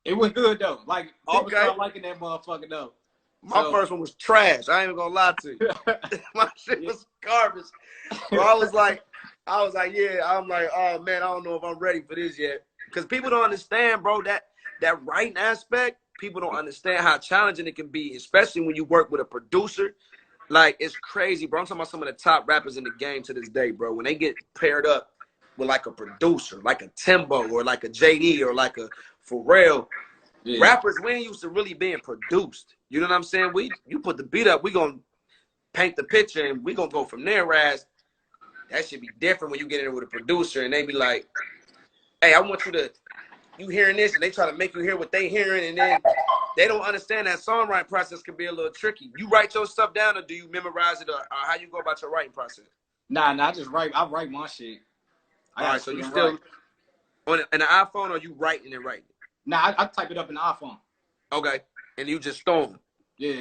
It was good though. Like people Okay. start liking that motherfucker though. My first one was trash. I ain't even gonna lie to you. My shit was garbage. So I was like, yeah. I'm like, oh man, I don't know if I'm ready for this yet. Because people don't understand, bro, that writing aspect. People don't understand how challenging it can be, especially when you work with a producer. Like, it's crazy, bro. I'm talking about some of the top rappers in the game to this day, bro. When they get paired up with like a producer, like a Timbo or like a JD or like a Pharrell, rappers, we ain't used to really being produced. You know what I'm saying? You put the beat up, we gonna paint the picture and we gonna go from there. Whereas that should be different when you get in with a producer and they be like, hey, I want you hearing this, and they try to make you hear what they hearing, and then they don't understand that songwriting process can be a little tricky. You write your stuff down, or do you memorize it, or how you go about your writing process? Nah, I just write. I write my shit. All right, so you still on an iPhone, or you writing and writing? Nah, I type it up in the iPhone. Okay, and you just throw them? Yeah.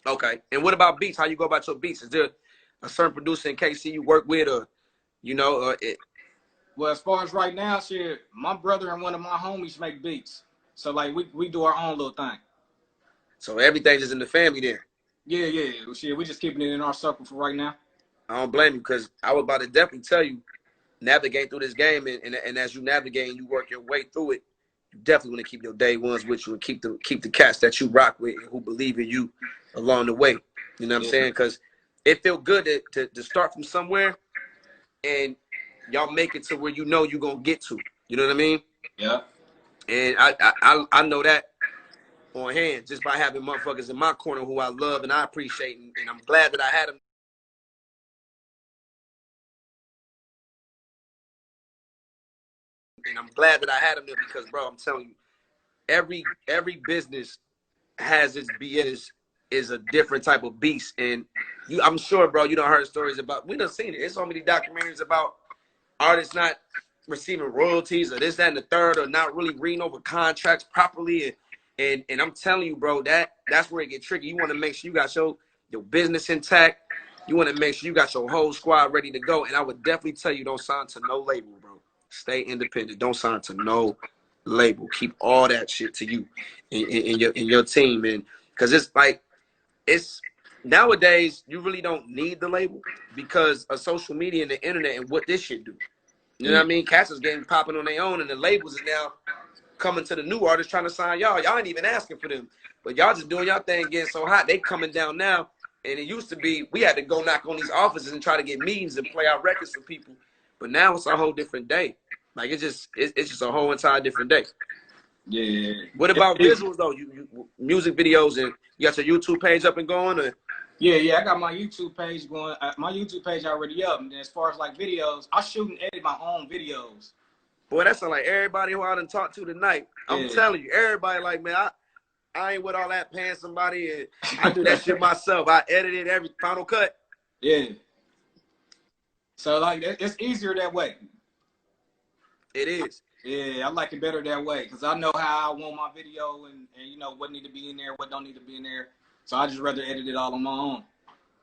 Okay, and what about beats? How you go about your beats? Is there a certain producer in KC you work with, or you know, Well, as far as right now, shit, my brother and one of my homies make beats. So like we do our own little thing. So everything's just in the family there. Yeah. Shit, we just keeping it in our circle for right now. I don't blame you, because I was about to definitely tell you, navigate through this game, and as you navigate and you work your way through it, you definitely want to keep your day ones with you and keep the cats that you rock with and who believe in you along the way. You know what I'm saying? Because it feels good to start from somewhere and y'all make it to where you know you're gonna get to. You know what I mean? Yeah. And I know that on hand just by having motherfuckers in my corner who I love and I appreciate, and I'm glad that I had them. And I'm glad that I had them there because, bro, I'm telling you, every business has its BS is a different type of beast. And I'm sure, bro, you done heard stories about, we done seen it. There's so many documentaries about artists not receiving royalties or this, that, and the third, or not really reading over contracts properly. And I'm telling you, bro, that's where it get tricky. You want to make sure you got your business intact. You want to make sure you got your whole squad ready to go. And I would definitely tell you, don't sign to no label, bro. Stay independent. Don't sign to no label. Keep all that shit to you and your team. And because it's like, it's nowadays you really don't need the label because of social media and the internet and what this shit do. You know what I mean? Cats is getting popping on their own, and the labels is now coming to the new artists trying to sign y'all. Y'all ain't even asking for them, but y'all just doing y'all thing, getting so hot. They coming down now, and it used to be we had to go knock on these offices and try to get meetings and play our records for people. But now it's a whole different day. Like it's just a whole entire different day. Yeah. What about visuals though? You music videos, and you got your YouTube page up and going? Or? Yeah. I got my YouTube page going. My YouTube page already up. And then as far as like videos, I shoot and edit my own videos. Boy, that sound like everybody who I done talked to tonight. I'm telling you, everybody like, man, I ain't with all that paying somebody. And I do that shit myself. I edited every Final Cut. Yeah. So like it's easier that way. It is. Yeah, I like it better that way because I know how I want my video and you know what need to be in there, what don't need to be in there. So I just rather edit it all on my own.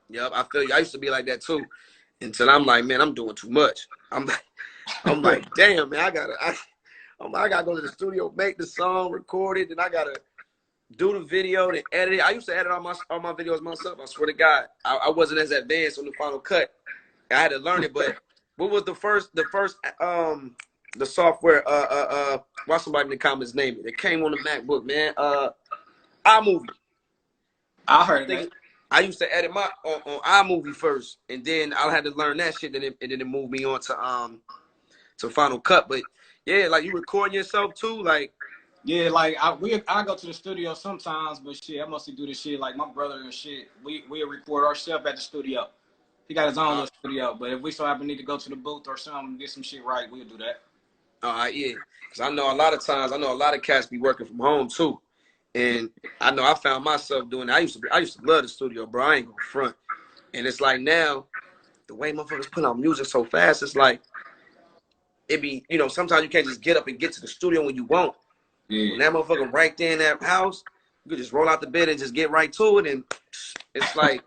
Yep, I feel you. I used to be like that too, until I'm like, man, I'm doing too much. I'm like, damn, man, I gotta go to the studio, make the song, record it, then I gotta do the video, then edit it. I used to edit all my videos myself. I swear to God, I wasn't as advanced on the Final Cut. I had to learn it, but what was the first the software, why somebody in the comments name it? It came on the MacBook, man. iMovie. I heard that. I used to edit my on iMovie first, and then I had to learn that shit, and then it moved me on to Final Cut. But yeah, like you recording yourself too, like. Yeah, like I go to the studio sometimes, but shit, I mostly do this shit like my brother and shit. We record ourselves at the studio. He got his own little studio, but if we so happen need to go to the booth or something, get some shit right, we'll do that. Yeah, because I know a lot of times, I know a lot of cats be working from home too, and I know I found myself doing that. I used to love the studio, bro. I ain't gonna front, and it's like now, the way motherfuckers put out music so fast, it's like it be, you know, sometimes you can't just get up and get to the studio when you want. Yeah. When that motherfucker right there in that house, you could just roll out the bed and just get right to it, and it's like,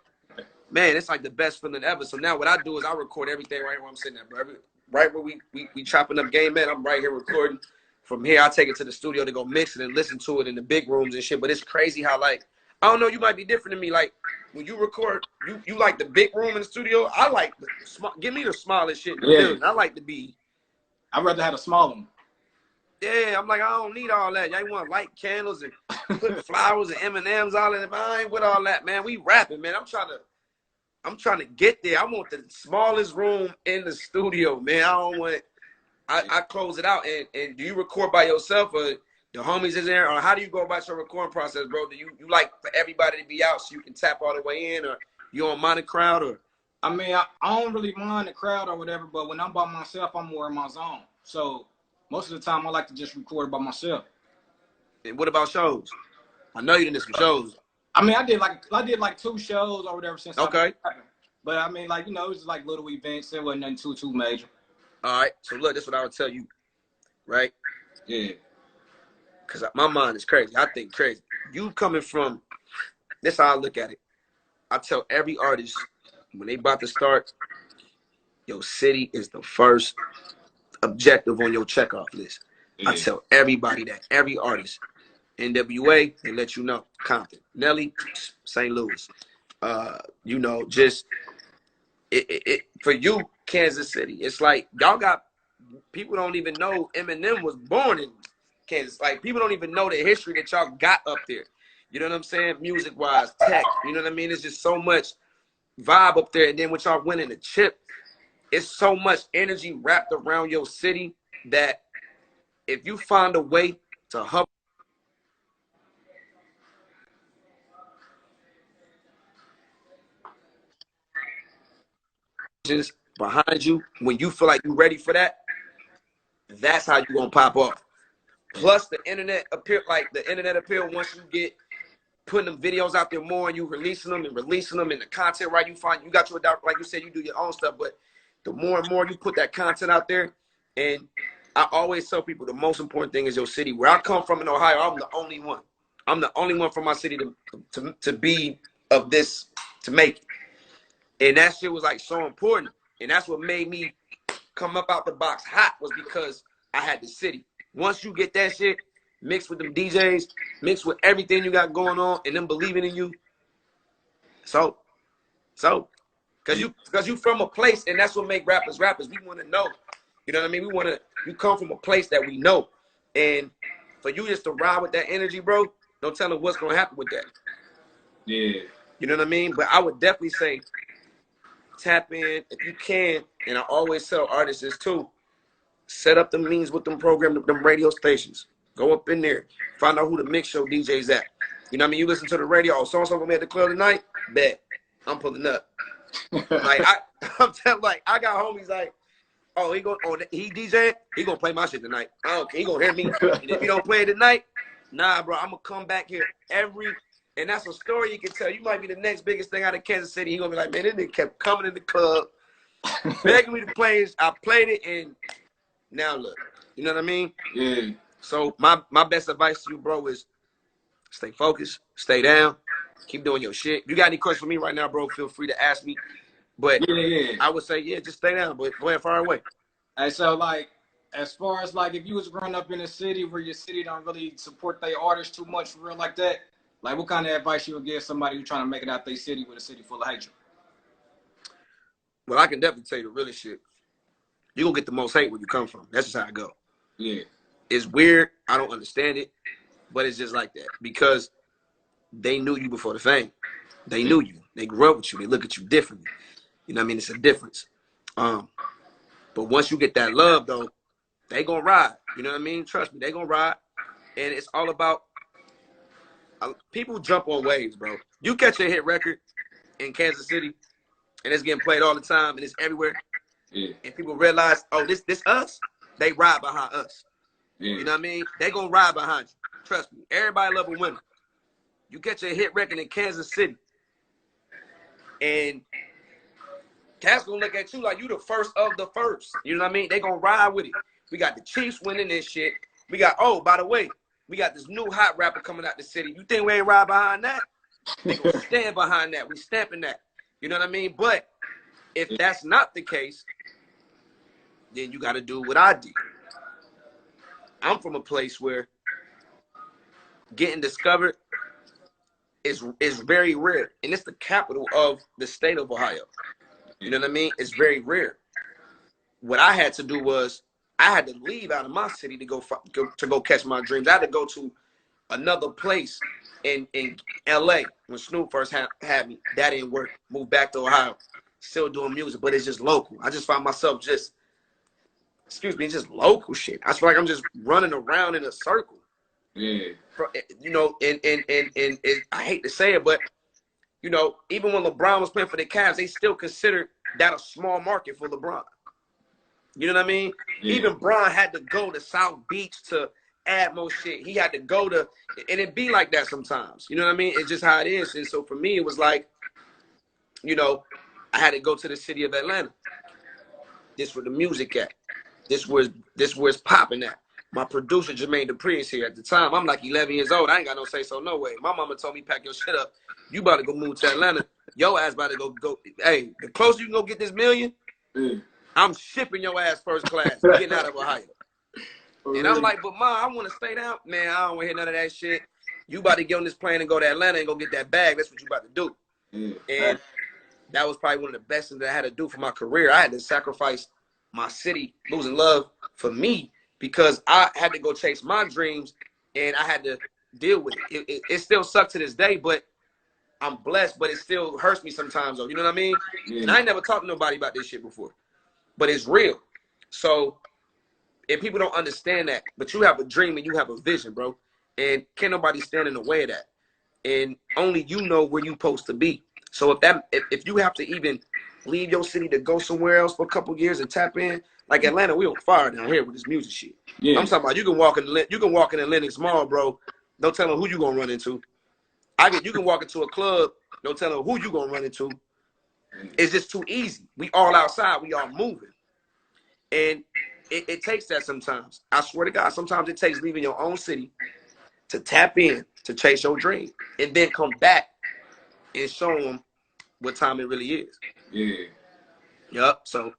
man, it's like the best feeling ever. So now what I do is I record everything right where I'm sitting at, bro. Right where we chopping up game, man. I'm right here recording. from here, I take it to the studio to go mix it and listen to it in the big rooms and shit. But it's crazy how, like, I don't know, you might be different than me. Like, when you record, you like the big room in the studio. I like the give me the smallest shit in the building. I like to be. I'd rather have a small one. Yeah, I'm like, I don't need all that. Y'all want light candles and put flowers and M&Ms all in it. I ain't with all that, man. We rapping, man. I'm trying to get there. I want the smallest room in the studio, man. I don't want. I close it out. And do you record by yourself, or the homies is there, or how do you go about your recording process, bro? Do you like for everybody to be out so you can tap all the way in, or you on mind the crowd, or? I mean, I don't really mind the crowd or whatever, but when I'm by myself, I'm more in my zone. So most of the time, I like to just record by myself. And what about shows? I know you did some shows. I mean, I did like 2 shows or whatever since. Okay. But I mean, like, you know, it was like little events. It wasn't nothing too major. All right. So look, this is what I would tell you, right? Yeah. Because my mind is crazy. I think crazy. You coming from, this is how I look at it. I tell every artist when they about to start, your city is the first objective on your checkoff list. Yeah. I tell everybody that, every artist. NWA, they let you know. Compton. Nelly, St. Louis. You know, just for you, Kansas City. It's like y'all got people don't even know Eminem was born in Kansas. Like, people don't even know the history that y'all got up there. You know what I'm saying? Music wise, tech. You know what I mean? It's just so much vibe up there. And then with y'all winning the chip, it's so much energy wrapped around your city that if you find a way to hub behind you, when you feel like you're ready for that, that's how you're gonna pop off. Plus the internet appear, once you get putting them videos out there more and you releasing them and the content right, you find you got your, like you said, you do your own stuff, but the more and more you put that content out there. And I always tell people the most important thing is your city. Where I come from in Ohio, I'm the only one. I'm the only one from my city to be of this, to make it. And that shit was like so important. And that's what made me come up out the box hot, was because I had the city. Once you get that shit mixed with them DJs, mixed with everything you got going on, and them believing in you, so, because you from a place, and that's what make rappers. We want to know. You know what I mean? You come from a place that we know. And for you just to ride with that energy, bro, don't tell them what's going to happen with that. Yeah. You know what I mean? But I would definitely say tap in if you can. And I always tell artists this too. Set up the means with them programs, them radio stations. Go up in there. Find out who the mix show DJ's at. You know what I mean? You listen to the radio. Oh, so-and-so gonna be at the club tonight? Bet. I'm pulling up. I'm telling, like, I got homies like, oh, he DJ, he gonna play my shit tonight. I don't care, he gonna hear me. And if he don't play it tonight, nah, bro, I'm gonna come back here and that's a story you can tell. You might be the next biggest thing out of Kansas City. He gonna be like, man, this nigga kept coming in the club, begging me to play it. I played it, and now look. You know what I mean? Yeah. So my best advice to you, bro, is stay focused, stay down, keep doing your shit. If you got any questions for me right now, bro, feel free to ask me. But yeah. I would say, yeah, just stay down, but go ahead, far away. And so, like, as far as, like, if you was growing up in a city where your city don't really support their artists too much for real like that, like, what kind of advice you would give somebody who's trying to make it out their city with a city full of hatred? Well, I can definitely tell you the really shit. You're going to get the most hate where you come from. That's just how it go. Yeah. It's weird. I don't understand it, but it's just like that because they knew you before the fame. They knew you. They grew up with you. They look at you differently. You know what I mean? It's a difference. But once you get that love, though, they gonna ride. You know what I mean? Trust me, they gonna ride. And it's all about people jump on waves, bro. You catch a hit record in Kansas City, and it's getting played all the time, and it's everywhere. Yeah. And people realize, oh, this us. They ride behind us. Yeah. You know what I mean? They gonna ride behind you. Trust me. Everybody love a winner. You catch a hit record in Kansas City, and cats gonna look at you like you the first of the first. You know what I mean? They gonna ride with it. We got the Chiefs winning this shit. We got, oh, by the way, we got this new hot rapper coming out the city. You think we ain't ride behind that? They gonna stand behind that. We stamping that. You know what I mean? But if that's not the case, then you gotta do what I did. I'm from a place where getting discovered is very rare, and it's the capital of the state of Ohio. You know what I mean? It's very rare. What I had to do was I had to leave out of my city to go catch my dreams. I had to go to another place in LA when Snoop first had me. That didn't work. Moved back to Ohio, still doing music, but it's just local. I just find myself just local shit. I feel like I'm just running around in a circle. Yeah. You know, and I hate to say it, but you know, even when LeBron was playing for the Cavs, they still considered that a small market for LeBron. You know what I mean? Yeah. Even Bron had to go to South Beach to add more shit. He had to go to, and it be like that sometimes. You know what I mean? It's just how it is. And so for me, it was like, you know, I had to go to the city of Atlanta. This where the music at. This where it's popping at. My producer, Jermaine Dupree, is here at the time. I'm like 11 years old. I ain't got no say so, no way. My mama told me, pack your shit up. You about to go move to Atlanta. Your ass about to go. Hey, the closer you can go get this million, I'm shipping your ass first class, getting out of Ohio. And I'm like, but Ma, I want to stay down. Man, I don't want to hear none of that shit. You about to get on this plane and go to Atlanta and go get that bag. That's what you about to do. And that was probably one of the best things that I had to do for my career. I had to sacrifice my city, losing love for me, because I had to go chase my dreams and I had to deal with it. It still sucks to this day, but I'm blessed, but it still hurts me sometimes, though. You know what I mean? Yeah. And I ain't never talked to nobody about this shit before, but it's real. So if people don't understand that, but you have a dream and you have a vision, bro, and can't nobody stand in the way of that. And only you know where you're supposed to be. So if you have to even leave your city to go somewhere else for a couple years and tap in, like Atlanta, we on fire down here with this music shit. Yeah. I'm talking about you can walk in Lenox Mall, bro. Don't tell them who you gonna run into. You can walk into a club, don't tell them who you gonna run into. It's just too easy. We all outside, we all moving. And it takes that sometimes. I swear to God, sometimes it takes leaving your own city to tap in, to chase your dream, and then come back and show them what time it really is. Yeah. Yup. So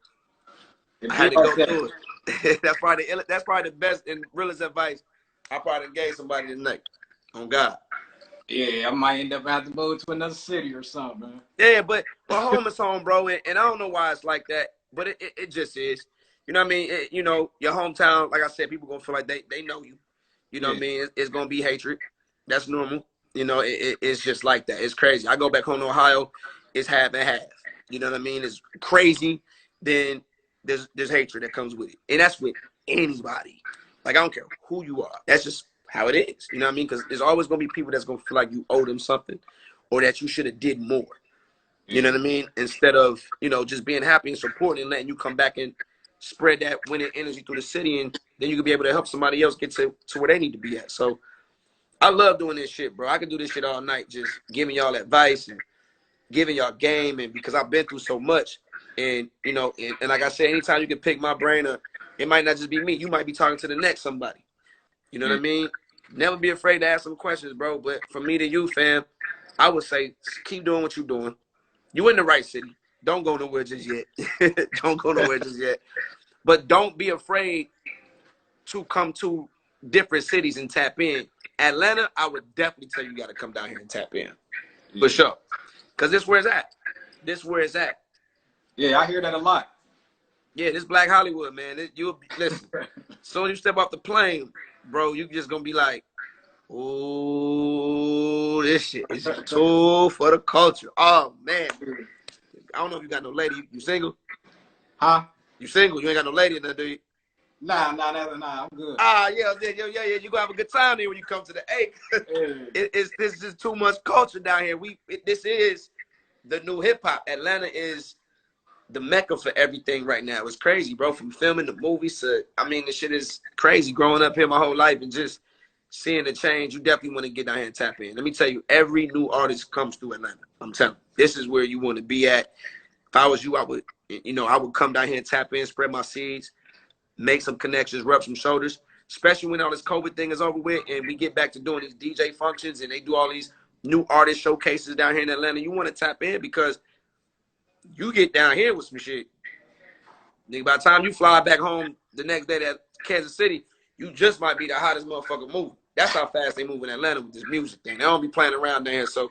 I had to go through it. That's probably the best and realest advice I probably gave somebody tonight. On God. Yeah, I might end up having to move to another city or something, man. Yeah, but home is home, bro. And I don't know why it's like that, but it just is. You know what I mean? You know, your hometown, like I said, people going to feel like they know you. You know what I mean? It's going to be hatred. That's normal. You know, it's just like that. It's crazy. I go back home to Ohio, it's half and half. You know what I mean? It's crazy. Then there's hatred that comes with it. And that's with anybody. Like, I don't care who you are. That's just how it is. You know what I mean? Because there's always going to be people that's going to feel like you owe them something or that you should have did more. You know what I mean? Instead of, you know, just being happy and supporting and letting you come back and spread that winning energy through the city, and then you can be able to help somebody else get to where they need to be at. So I love doing this shit, bro. I can do this shit all night, just giving y'all advice and giving y'all game, and because I've been through so much. And, you know, and like I said, anytime you can pick my brain up, it might not just be me. You might be talking to the next somebody. You know what I mean? Never be afraid to ask some questions, bro. But from me to you, fam, I would say keep doing what you're doing. You in the right city. Don't go nowhere just yet. Don't go nowhere just yet. But don't be afraid to come to different cities and tap in. Atlanta, I would definitely tell you, you got to come down here and tap in. For sure. Because this where it's at. This where it's at. Yeah, I hear that a lot. Yeah, this Black Hollywood, man. Listen, as soon as you step off the plane, bro, you just going to be like, oh, this shit is too for the culture. Oh, man. I don't know if you got no lady. You single? Huh? You single? You ain't got no lady in there, do you? Nah, I'm good. Yeah. You gonna have a good time there when you come to the A. This is just too much culture down here. This is the new hip hop. Atlanta is the mecca for everything right now. It's crazy, bro. From filming the movies to, I mean, the shit is crazy. Growing up here my whole life and just seeing the change, you definitely want to get down here and tap in. Let me tell you, every new artist comes through Atlanta. I'm telling you, this is where you want to be at. If I was you, I would come down here and tap in, spread my seeds, make some connections, rub some shoulders, especially when all this COVID thing is over with and we get back to doing these DJ functions and they do all these new artist showcases down here in Atlanta. You want to tap in because you get down here with some shit. Nigga, by the time you fly back home the next day to Kansas City, you just might be the hottest motherfucker moving. That's how fast they move in Atlanta with this music thing. They don't be playing around down here. So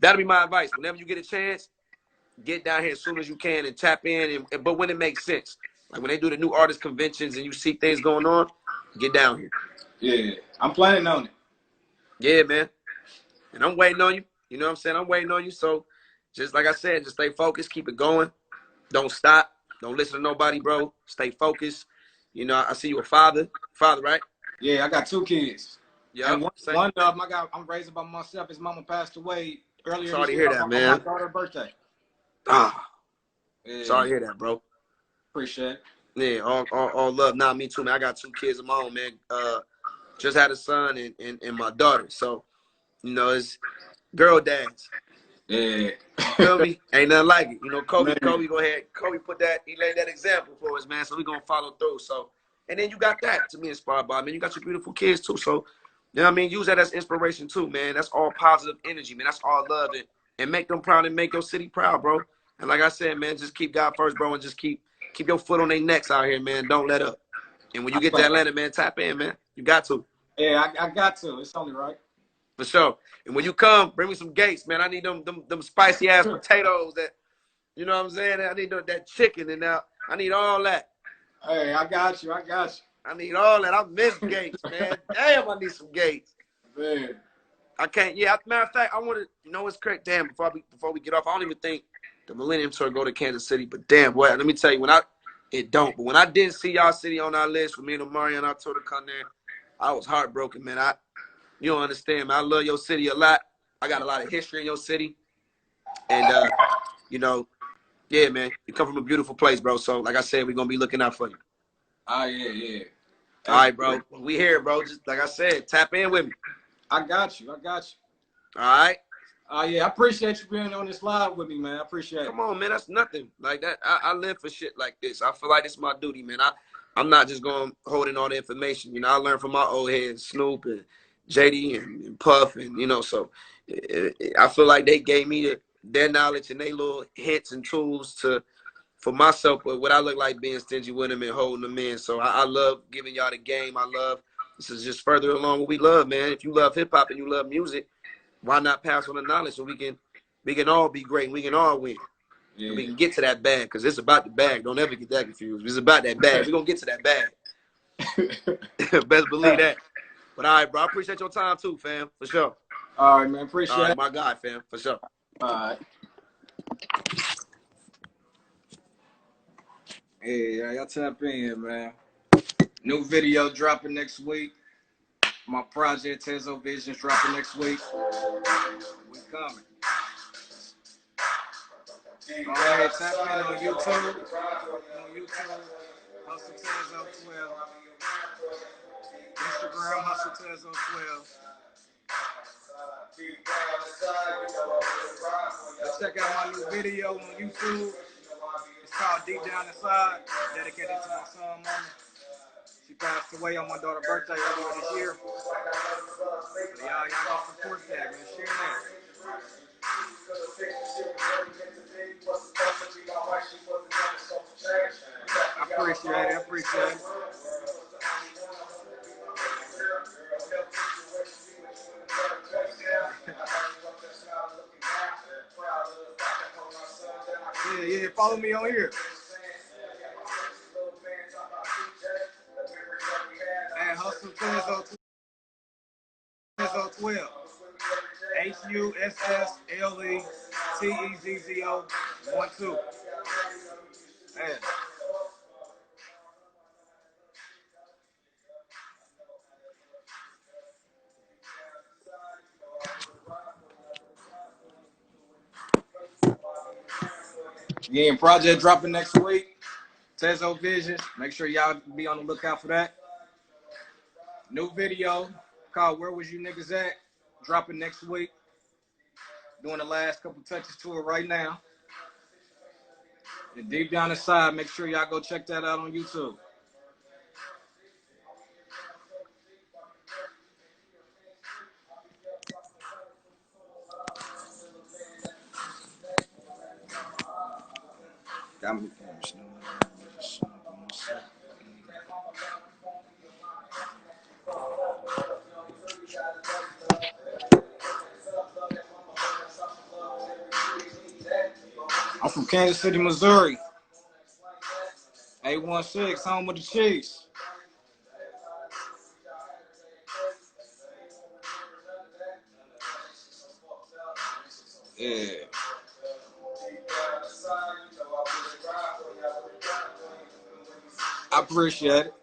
that'll be my advice. Whenever you get a chance, get down here as soon as you can and tap in. But when it makes sense, like when they do the new artist conventions and you see things going on, get down here. Yeah, I'm planning on it. Yeah, man. And I'm waiting on you. You know what I'm saying? I'm waiting on you. So just like I said, just stay focused, keep it going. Don't stop. Don't listen to nobody, bro. Stay focused. You know, I see you a father. Father, right? Yeah, I got 2 kids. Yeah. And one of them I'm raising by myself. His mama passed away earlier Sorry this to year hear that, on man. my daughter's birthday. Yeah. Sorry to hear that, bro. Appreciate it. Yeah, all love. Nah, me too, man. I got 2 kids of my own, man. Just had a son and my daughter. So, you know, it's girl dads. Yeah. Feel me? Ain't nothing like it. You know, Kobe go ahead. Kobe he laid that example for us, man. So we gonna follow through. So, and then you got that to be inspired by, man. You got your beautiful kids too. So, you know what I mean? Use that as inspiration too, man. That's all positive energy, man. That's all love and make them proud and make your city proud, bro. And like I said, man, just keep God first, bro, and just keep your foot on their necks out here, man. Don't let up. And when you get to Atlanta, man, tap in, man. You got to. Yeah, I got to. It's only right. For sure. And when you come, bring me some gates, man. I need them spicy ass potatoes that, you know what I'm saying? I need that chicken and now I need all that. Hey, I got you. I need all that. I miss gates, man. Damn, I need some gates. Man. I can't. Yeah, matter of fact, I want to. You know, it's correct. Damn, before we get off, I don't even think the Millennium Tour go to Kansas City. But damn, boy, let me tell you, it don't. But when I didn't see y'all city on our list, with me and Omari on our tour to come there, I was heartbroken, man. You don't understand, man. I love your city a lot. I got a lot of history in your city. And, you know, yeah, man, you come from a beautiful place, bro. So, like I said, we're going to be looking out for you. Oh, yeah. All right, bro. We here, bro. Just like I said, tap in with me. I got you. All right? Yeah, I appreciate you being on this live with me, man. I appreciate it. Come on, man. That's nothing. Like that. I live for shit like this. I feel like it's my duty, man. I'm not just going holding all the information. You know, I learned from my old heads, Snoop and JD and Puff, and you know, so I feel like they gave me their knowledge and their little hints and tools for myself, but what I look like being stingy with them and holding them in. So I love giving y'all the game. This is just further along what we love, man. If you love hip hop and you love music, why not pass on the knowledge so we can all be great and we can all win. Yeah. And we can get to that bag because it's about the bag. Don't ever get that confused. It's about that bag. We're going to get to that bag. Best believe that. But all right, bro. I appreciate your time too, fam. For sure. All right, man. Appreciate it. All right, my guy, fam. For sure. All right. Hey, y'all tap in, man. New video dropping next week. My project Tezzo Visions dropping next week. We coming. Go ahead, tap in on YouTube. Hussle Tezzo 12. Instagram Hussle Tezzo 12. Let's check out my new video on YouTube. It's called Deep Down Inside, dedicated to my son, Mama. She passed away on my daughter's birthday earlier this year. So y'all go support that, man. Share that. I appreciate it. Yeah, follow me on here. And Hussle Tezzo 12. HUSSLETEZZO 12. Man. Yeah, project dropping next week. Tezzo Visions. Make sure y'all be on the lookout for that. New video called Where Was You Niggas At? Dropping next week. Doing the last couple touches to it right now. And Deep Down Inside, make sure y'all go check that out on YouTube. Got me. I'm from Kansas City, Missouri. 816, home with the Chiefs. Yeah. I appreciate it.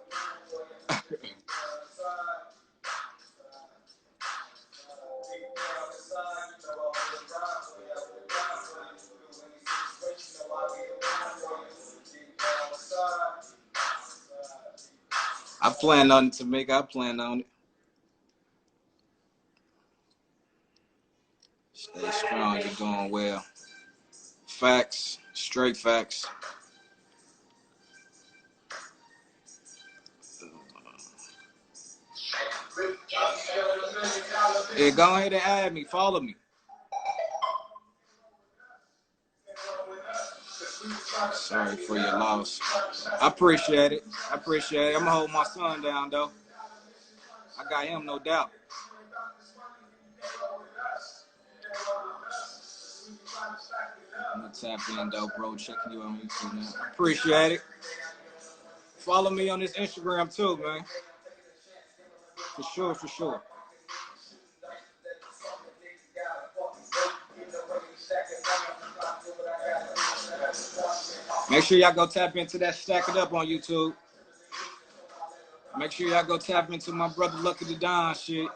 I plan on it, Tamika. I plan on it. Stay strong. You're doing well. Facts. Straight facts. Yeah, go ahead and add me. Follow me. Sorry for your loss. I appreciate it. I appreciate it. I'm going to hold my son down, though. I got him, no doubt. I'm going to tap in, though, bro. Checking you on YouTube now. I appreciate it. Follow me on this Instagram, too, man. For sure, for sure. Make sure y'all go tap into that Stack It Up on YouTube. Make sure y'all go tap into my brother Lucky the Don shit.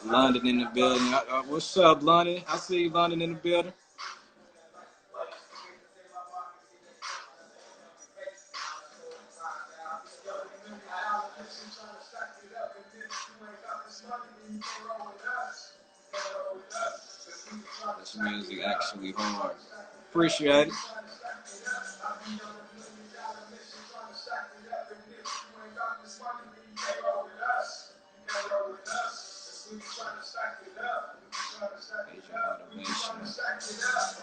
London in the building. What's up, London? I see you, London, in the building. This music actually hard. Appreciate it.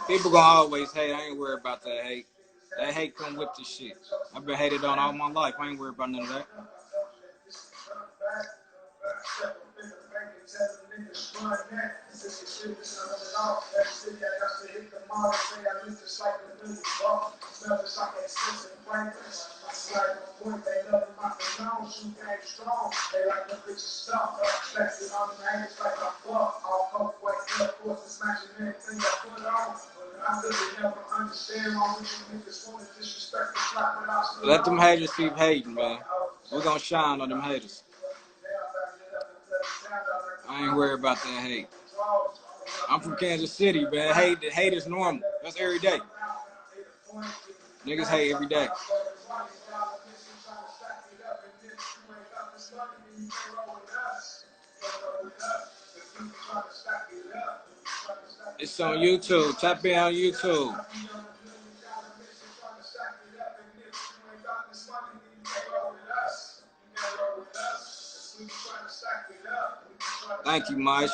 People gonna always hate. I ain't worried about that hate. That hate come with this shit. I've been hated on all my life. I ain't worried about none of that. Let them haters keep hating, man. We're gonna shine on them haters. I ain't worried about that hate. I'm from Kansas City, man. Hate is normal. That's every day. Niggas hate every day. It's on YouTube. Tap in on YouTube. Thank you, Mish.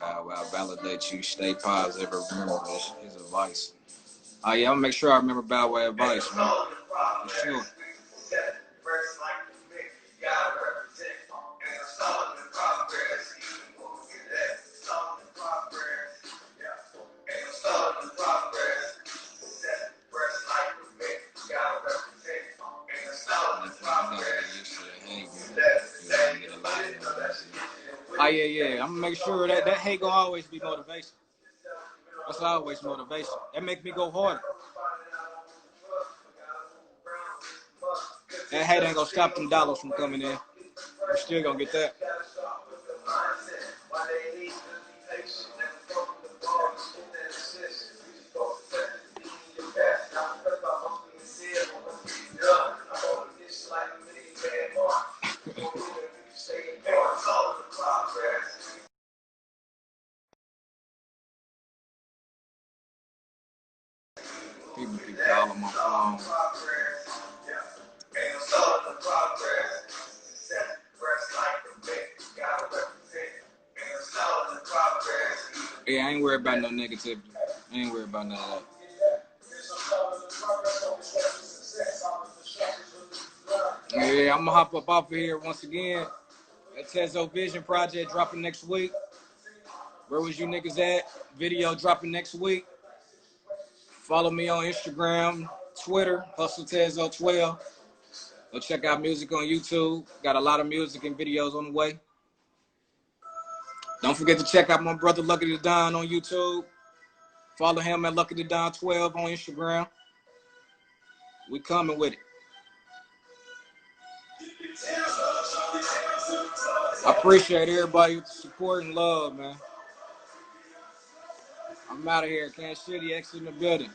I'll validate you. Stay positive. Remember his advice. Oh, yeah, I'm going to make sure I remember Bow Wow advice, man. For sure. Oh, yeah. I'm going to make sure that hate gonna always be motivation. That's always motivation. That make me go harder. That hate ain't gonna stop them dollars from coming in. We're still gonna get that. People keep calling my phone. Yeah, I ain't worried about no negativity. I ain't worried about none of that. Yeah, I'm gonna hop up off of here once again. That Tezzo Vision project dropping next week. Where was you niggas at? Video dropping next week. Follow me on Instagram, Twitter, Hussle Tezzo 12. Go check out music on YouTube. Got a lot of music and videos on the way. Don't forget to check out my brother Lucky the Don on YouTube. Follow him at Lucky the Don 12 on Instagram. We coming with it. I appreciate everybody's support and love, man. I'm out of here. Kansas City, X in the building.